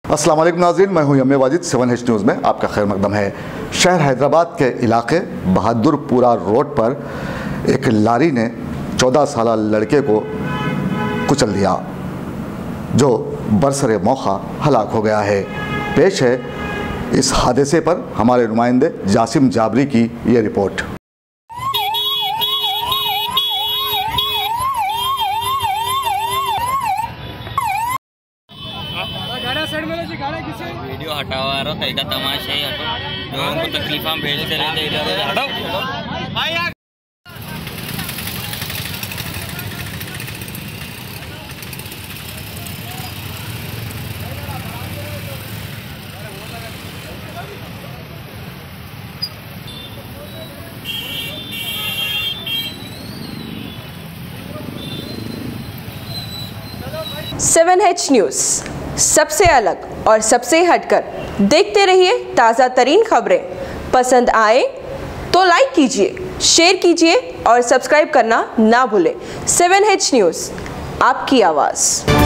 अस्सलाम वालेकुम नाज़रीन, मैं हूं यम्मे वाजिद। 7H न्यूज़ में आपका खैर मकदम है। शहर हैदराबाद के इलाके बहादुरपुरा रोड पर एक लारी ने 14 साल लड़के को कुचल दिया, जो बरसरे मौका हलाक हो गया है। पेश है इस हादसे पर हमारे नुमाइंदे जासिम जाबरी की ये रिपोर्ट। वीडियो हटावा रहा कहीं का तमाशा ही हटो, जो उनको तकलीफा भेजते रहते इधर हटो। 7H न्यूज़, सबसे अलग और सबसे हटकर। देखते रहिए ताज़ा तरीन खबरें। पसंद आए तो लाइक कीजिए, शेयर कीजिए और सब्सक्राइब करना ना भूलें। 7H न्यूज़, आपकी आवाज़।